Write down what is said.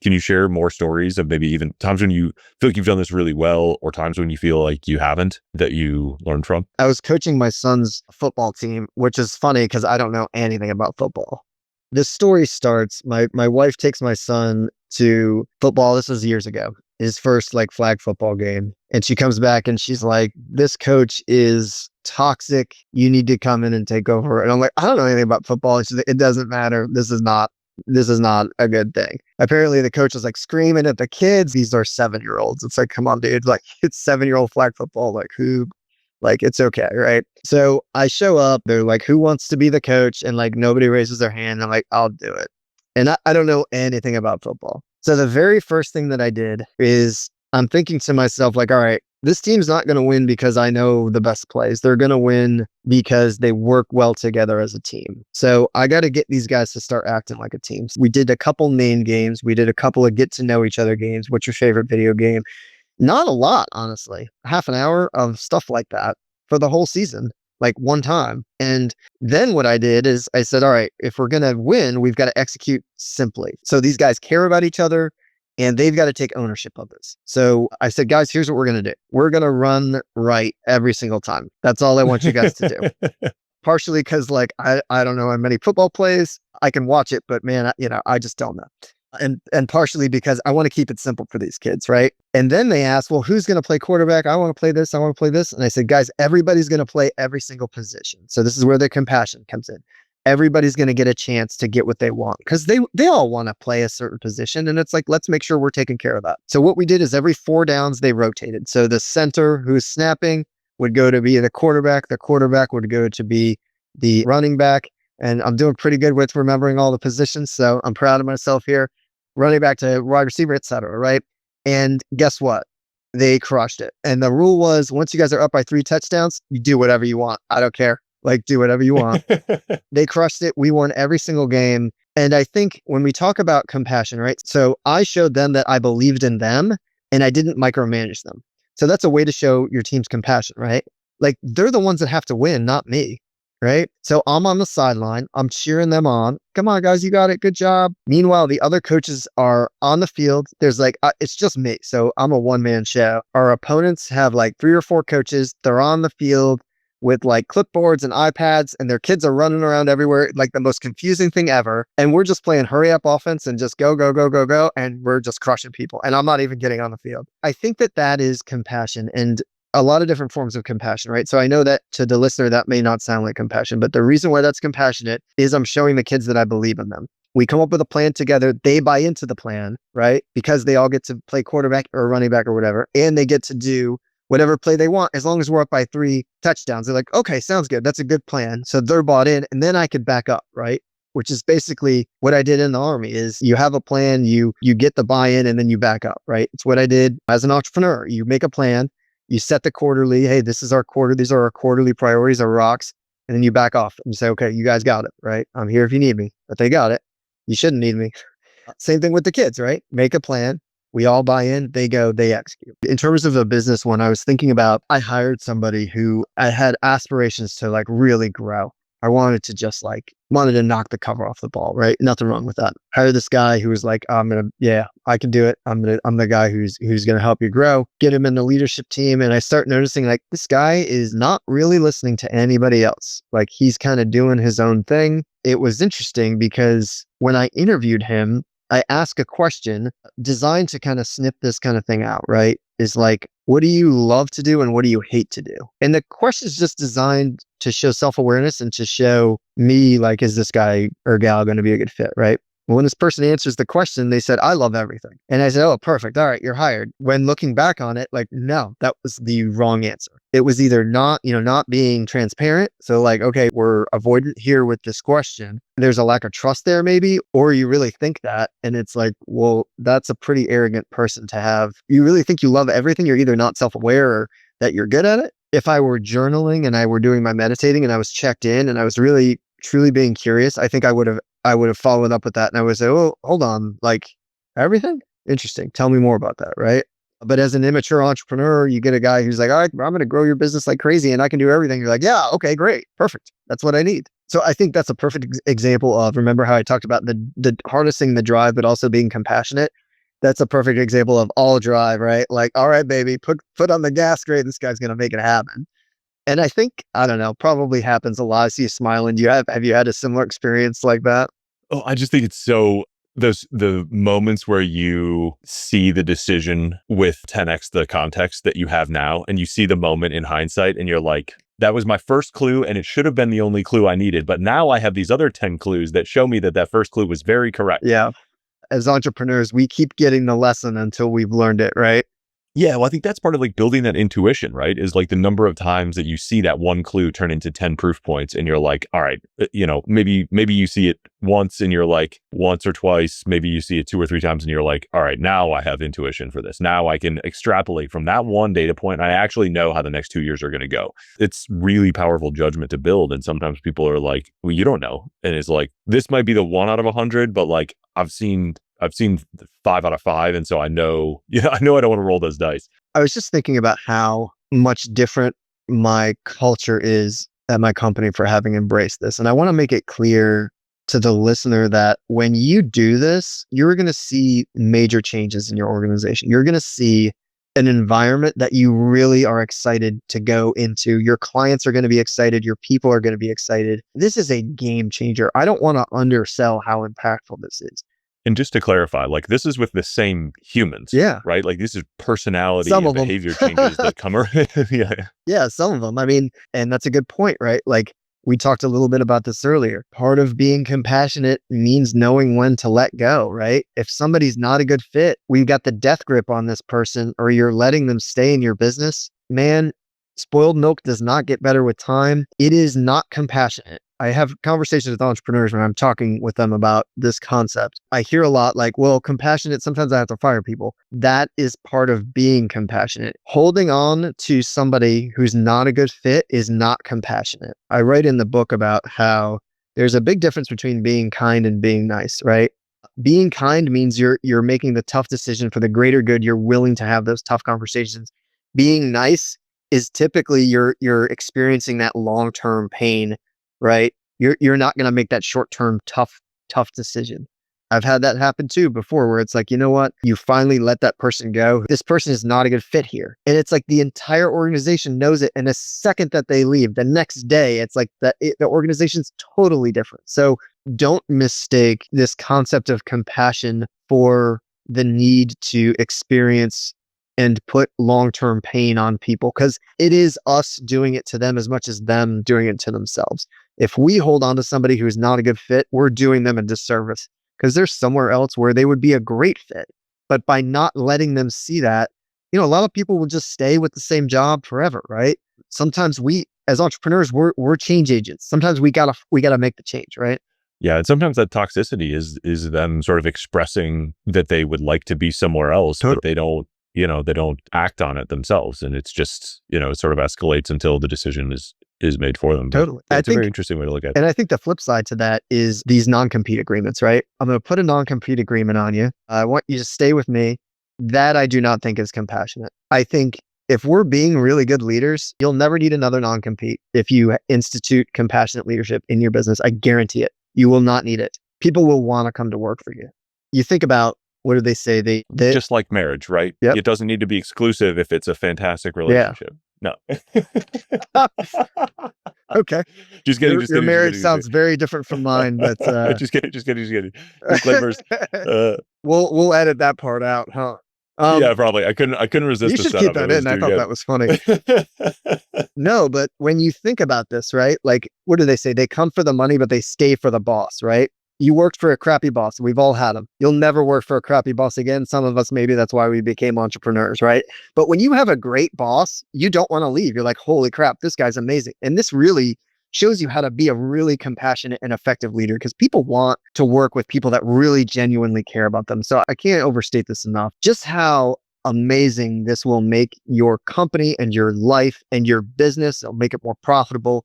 Can you share more stories of maybe even times when you feel like you've done this really well or times when you feel like you haven't that you learned from? I was coaching my son's football team, which is funny because I don't know anything about football. This story starts, my wife takes my son to football. This was years ago, his first like flag football game. And she comes back and she's like, this coach is toxic. You need to come in and take over. And I'm like, I don't know anything about football. And she's like, it doesn't matter. This is not a good thing. Apparently the coach was like screaming at the kids. These are 7-year-olds. It's like, come on, dude. Like, it's 7-year-old flag football. Like, who? Like, it's okay, right? So I show up. They're like, who wants to be the coach? And like, nobody raises their hand. I'm like, I'll do it. And I don't know anything about football. So the very first thing that I did is I'm thinking to myself, like, all right, this team's not going to win because I know the best plays. They're going to win because they work well together as a team. So I got to get these guys to start acting like a team. So we did a couple name games. We did a couple of get to know each other games. What's your favorite video game? Not a lot, honestly. Half an hour of stuff like that for the whole season, like one time. And then what I did is I said, all right, if we're going to win, we've got to execute simply. So these guys care about each other and they've got to take ownership of this. So I said, guys, here's what we're going to do. We're going to run right every single time. That's all I want you guys to do. Partially because like, I don't know how many football plays. I can watch it, but man, I just don't know. And partially because I want to keep it simple for these kids, right? And then they asked, well, who's going to play quarterback? I want to play this. I want to play this. And I said, guys, everybody's going to play every single position. So this is where the compassion comes in. Everybody's going to get a chance to get what they want because they all want to play a certain position. And it's like, let's make sure we're taking care of that. So what we did is every 4 downs, they rotated. So the center who's snapping would go to be the quarterback. The quarterback would go to be the running back. And I'm doing pretty good with remembering all the positions. So I'm proud of myself here. Running back to wide receiver, et cetera, right? And guess what? They crushed it. And the rule was once you guys are up by 3 touchdowns, you do whatever you want. I don't care. Like, do whatever you want. They crushed it. We won every single game. And I think when we talk about compassion, right? So I showed them that I believed in them and I didn't micromanage them. So that's a way to show your team's compassion, right? Like they're the ones that have to win, not me. Right? So I'm on the sideline. I'm cheering them on. Come on, guys, you got it. Good job. Meanwhile, the other coaches are on the field. There's like, it's just me. So I'm a one-man show. Our opponents have like 3 or 4 coaches. They're on the field with like clipboards and iPads and their kids are running around everywhere. Like the most confusing thing ever. And we're just playing hurry up offense and just go, go, go, go, go. And we're just crushing people. And I'm not even getting on the field. I think that is compassion. And a lot of different forms of compassion, right? So I know that to the listener, that may not sound like compassion, but the reason why that's compassionate is I'm showing the kids that I believe in them. We come up with a plan together. They buy into the plan, right? Because they all get to play quarterback or running back or whatever, and they get to do whatever play they want. As long as we're up by 3 touchdowns, they're like, okay, sounds good. That's a good plan. So they're bought in and then I could back up, right? Which is basically what I did in the Army is you have a plan, you get the buy-in and then you back up, right? It's what I did as an entrepreneur. You make a plan. You set the quarterly, hey, this is our quarter. These are our quarterly priorities, our rocks. And then you back off and you say, okay, you guys got it, right? I'm here if you need me, but they got it. You shouldn't need me. Same thing with the kids, right? Make a plan. We all buy in, they go, they execute. In terms of a business one, I was thinking about, I hired somebody who I had aspirations to like really grow. I wanted to knock the cover off the ball, right? Nothing wrong with that. I hired this guy who was like, I can do it. I'm the guy who's going to help you grow, get him in the leadership team. And I start noticing like this guy is not really listening to anybody else. Like he's kind of doing his own thing. It was interesting because when I interviewed him, I asked a question designed to kind of snip this kind of thing out, right? Is like, what do you love to do and what do you hate to do? And the question is just designed to show self-awareness and to show me, like, is this guy or gal going to be a good fit, right? When this person answers the question, they said, I love everything. And I said, oh, perfect. All right, you're hired. When looking back on it, like, no, that was the wrong answer. It was either not being transparent. So like, okay, we're avoidant here with this question. There's a lack of trust there maybe, or you really think that. And it's like, well, that's a pretty arrogant person to have. You really think you love everything. You're either not self-aware or that you're good at it. If I were journaling and I were doing my meditating and I was checked in and I was really, truly being curious, I think I would have followed up with that. And I would say, oh, hold on, like everything? Interesting. Tell me more about that, right? But as an immature entrepreneur, you get a guy who's like, all right, I'm going to grow your business like crazy and I can do everything. You're like, yeah, okay, great. Perfect. That's what I need. So I think that's a perfect example of, remember how I talked about the harnessing the drive, but also being compassionate. That's a perfect example of all drive, right? Like, all right, baby, put on the gas, great. This guy's gonna make it happen. And I think, I don't know, probably happens a lot. I see you smiling. Have you had a similar experience like that? Oh, I just think it's so those the moments where you see the decision with 10x the context that you have now, and you see the moment in hindsight, and you're like, that was my first clue, and it should have been the only clue I needed. But now I have these other 10 clues that show me that that first clue was very correct. Yeah. As entrepreneurs, we keep getting the lesson until we've learned it, right? Yeah, well, I think that's part of like building that intuition, right? Is like the number of times that you see that one clue turn into 10 proof points, and you're like, all right, maybe you see it once and you're like once or twice, maybe you see it 2 or 3 times and you're like, all right, now I have intuition for this. Now I can extrapolate from that one data point. And I actually know how the next 2 years are going to go. It's really powerful judgment to build. And sometimes people are like, well, you don't know. And it's like, this might be the 1 out of 100, but like I've seen 5 out of 5. And so I know I don't want to roll those dice. I was just thinking about how much different my culture is at my company for having embraced this. And I want to make it clear to the listener that when you do this, you're going to see major changes in your organization. You're going to see an environment that you really are excited to go into. Your clients are going to be excited. Your people are going to be excited. This is a game changer. I don't want to undersell how impactful this is. And just to clarify, like this is with the same humans, Yeah. right? Like this is personality Some and of them. behavior changes that come around. Yeah. Yeah, some of them. I mean, and that's a good point, right? Like we talked a little bit about this earlier. Part of being compassionate means knowing when to let go, right? If somebody's not a good fit, we've got the death grip on this person, or you're letting them stay in your business, man, spoiled milk does not get better with time. It is not compassionate. I have conversations with entrepreneurs when I'm talking with them about this concept. I hear a lot like, well, compassionate, sometimes I have to fire people. That is part of being compassionate. Holding on to somebody who's not a good fit is not compassionate. I write in the book about how there's a big difference between being kind and being nice, right? Being kind means you're making the tough decision for the greater good. You're willing to have those tough conversations. Being nice is typically you're experiencing that long-term pain, right? You're not going to make that short-term tough decision. I've had that happen too before, where it's like, you know what? You finally let that person go. This person is not a good fit here. And it's like the entire organization knows it. And the second that they leave, the next day, it's like the organization's totally different. So don't mistake this concept of compassion for the need to experience and put long-term pain on people, because it is us doing it to them as much as them doing it to themselves. If we hold on to somebody who's not a good fit, we're doing them a disservice, because there's somewhere else where they would be a great fit. But by not letting them see that, a lot of people will just stay with the same job forever, right? Sometimes we, as entrepreneurs, we're change agents. Sometimes we gotta make the change, right? Yeah, and sometimes that toxicity is them sort of expressing that they would like to be somewhere else, but they don't act on it themselves, and it's just it sort of escalates until the decision is made for them. Totally. It's a very interesting way to look at it. And I think the flip side to that is these non-compete agreements, right? I'm going to put a non-compete agreement on you. I want you to stay with me. That I do not think is compassionate. I think if we're being really good leaders, you'll never need another non-compete if you institute compassionate leadership in your business. I guarantee it. You will not need it. People will want to come to work for you. You think about, what do they say? They just like marriage, right? Yep. It doesn't need to be exclusive if it's a fantastic relationship. Yeah. No. Okay. Just kidding. Your marriage sounds very different from mine, but just kidding. Disclaimers. We'll edit that part out, huh? Yeah, probably. I couldn't resist. You should keep that in. I thought that was funny. No, but when you think about this, right? Like, what do they say? They come for the money, but they stay for the boss, right? You worked for a crappy boss. We've all had them. You'll never work for a crappy boss again. Some of us, maybe that's why we became entrepreneurs, right? But when you have a great boss, you don't want to leave. You're like, holy crap, this guy's amazing. And this really shows you how to be a really compassionate and effective leader, because people want to work with people that really genuinely care about them. So I can't overstate this enough, just how amazing this will make your company and your life and your business. It'll make it more profitable.